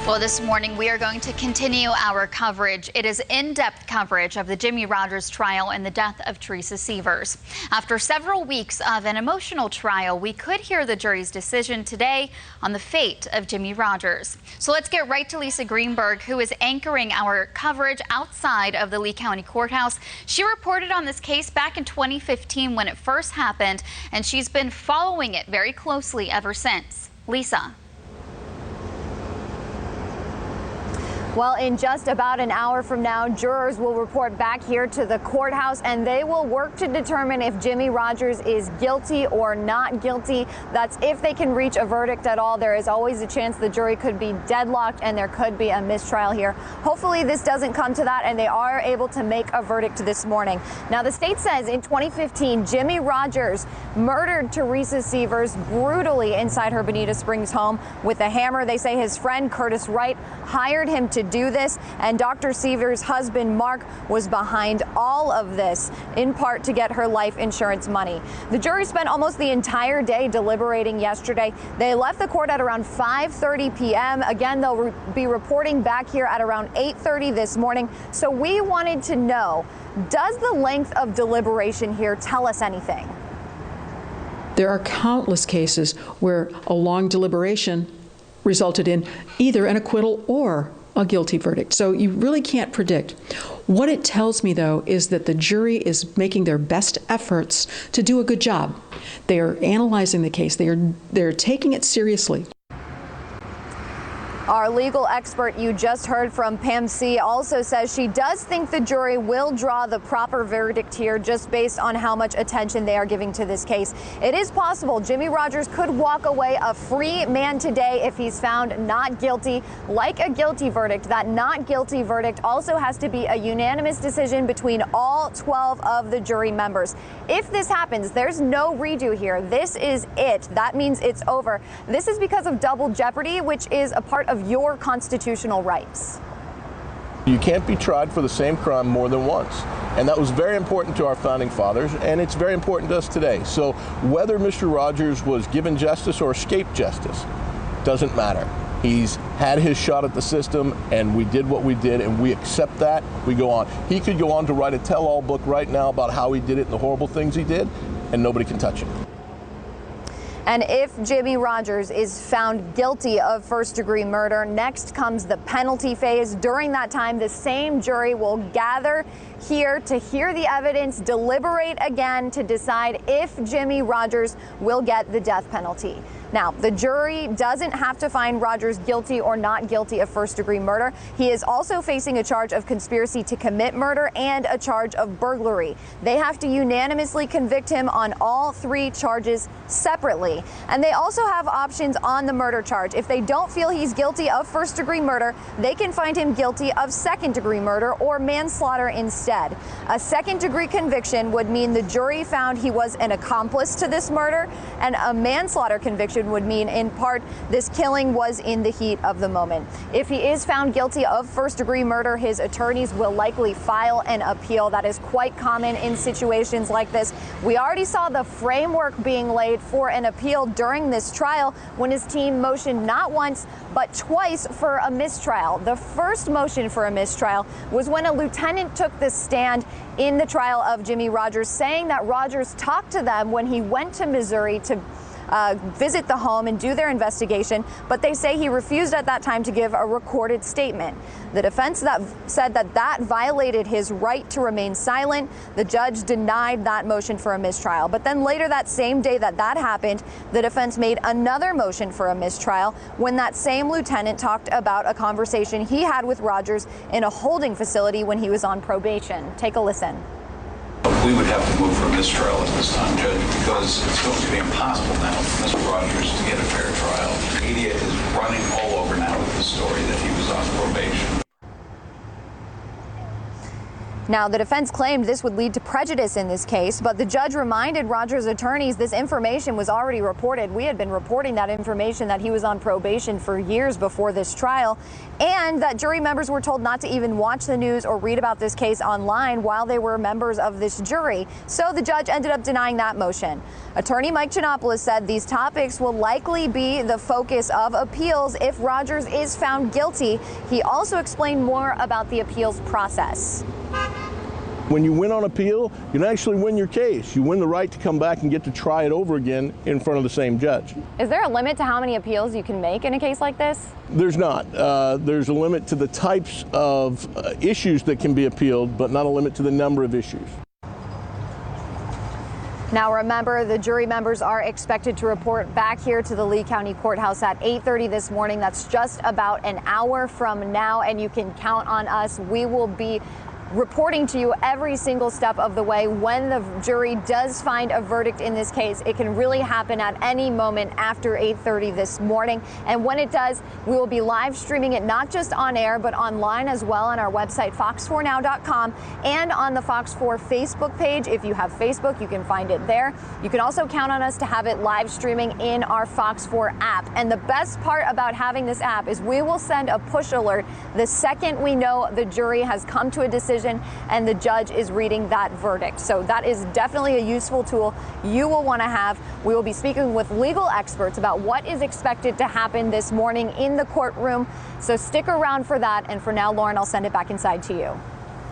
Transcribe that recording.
Well, this morning we are going to continue our coverage. It is in-depth coverage of the Jimmy Rodgers trial and the death of Teresa Sievers. After several weeks of an emotional trial, we could hear the jury's decision today on the fate of Jimmy Rodgers. So let's get right to Lisa Greenberg, who is anchoring our coverage outside of the Lee County Courthouse. She reported on this case back in 2015 when it first happened, and she's been following it very closely ever since. Lisa. Well, in just about an hour from now, jurors will report back here to the courthouse, and they will work to determine if Jimmy Rodgers is guilty or not guilty. That's if they can reach a verdict at all. There is always a chance the jury could be deadlocked and there could be a mistrial here. Hopefully this doesn't come to that, and they are able to make a verdict this morning. Now, the state says in 2015, Jimmy Rodgers murdered Teresa Sievers brutally inside her Bonita Springs home with a hammer. They say his friend Curtis Wright hired him to do this, and Dr. Sievers' husband Mark was behind all of this, in part to get her life insurance money. The jury spent almost the entire day deliberating yesterday. They left the court at around 5:30 p.m. Again, they'll be reporting back here at around 8:30 this morning. So we wanted to know, does the length of deliberation here tell us anything? There are countless cases where a long deliberation resulted in either an acquittal or a guilty verdict. So you really can't predict. What it tells me, though, is that the jury is making their best efforts to do a good job. They are analyzing the case. They're taking it seriously. Our legal expert you just heard from, Pam C., also says she does think the jury will draw the proper verdict here just based on how much attention they are giving to this case. It is possible Jimmy Rodgers could walk away a free man today if he's found not guilty. Like a guilty verdict, that not guilty verdict also has to be a unanimous decision between all 12 of the jury members. If this happens, there's no redo here. This is it. That means it's over. This is because of double jeopardy, which is a part of your constitutional rights. You can't be tried for the same crime more than once. And that was very important to our founding fathers, and it's very important to us today. So whether Mr. Rodgers was given justice or escaped justice doesn't matter. He's had his shot at the system, and we did what we did, and we accept that. We go on. He could go on to write a tell-all book right now about how he did it and the horrible things he did, and nobody can touch him. And if Jimmy Rodgers is found guilty of first-degree murder, next comes the penalty phase. During that time, the same jury will gather here to hear the evidence, deliberate again to decide if Jimmy Rodgers will get the death penalty. Now, the jury doesn't have to find Rodgers guilty or not guilty of first-degree murder. He is also facing a charge of conspiracy to commit murder and a charge of burglary. They have to unanimously convict him on all three charges separately. And they also have options on the murder charge. If they don't feel he's guilty of first-degree murder, they can find him guilty of second-degree murder or manslaughter instead. A second-degree conviction would mean the jury found he was an accomplice to this murder, and a manslaughter conviction would mean, in part, this killing was in the heat of the moment. If he is found guilty of first-degree murder, his attorneys will likely file an appeal. That is quite common in situations like this. We already saw the framework being laid for an appeal during this trial when his team motioned not once, but twice for a mistrial. The first motion for a mistrial was when a lieutenant took the stand in the trial of Jimmy Rodgers, saying that Rodgers talked to them when he went to Missouri to visit the home and do their investigation, but they say he refused at that time to give a recorded statement. The defense said that violated his right to remain silent. The judge denied that motion for a mistrial. But then later that same day that happened, the defense made another motion for a mistrial when that same lieutenant talked about a conversation he had with Rodgers in a holding facility when he was on probation. Take a listen. We would have to move for a mistrial at this time, Judge, because it's going to be impossible now for Mr. Rodgers to get a fair trial. The media is running all over now with the story that he was on probation. Now, the defense claimed this would lead to prejudice in this case, but the judge reminded Rodgers' attorneys this information was already reported. We had been reporting that information, that he was on probation for years before this trial, and that jury members were told not to even watch the news or read about this case online while they were members of this jury. So the judge ended up denying that motion. Attorney Mike Chinopoulos said these topics will likely be the focus of appeals if Rodgers is found guilty. He also explained more about the appeals process. When you win on appeal, you actually win your case. You win the right to come back and get to try it over again in front of the same judge. Is there a limit to how many appeals you can make in a case like this? There's not. There's a limit to the types of issues that can be appealed, but not a limit to the number of issues. Now remember, the jury members are expected to report back here to the Lee County Courthouse at 8:30 this morning. That's just about an hour from now, and you can count on us. We will be reporting to you every single step of the way. When the jury does find a verdict in this case, it can really happen at any moment after 8:30 this morning. And when it does, we will be live streaming it not just on air, but online as well on our website, fox4now.com, and on the Fox 4 Facebook page. If you have Facebook, you can find it there. You can also count on us to have it live streaming in our Fox 4 app. And the best part about having this app is we will send a push alert the second we know the jury has come to a decision and the judge is reading that verdict. So that is definitely a useful tool you will want to have. We will be speaking with legal experts about what is expected to happen this morning in the courtroom. So stick around for that. And for now, Lauren, I'll send it back inside to you.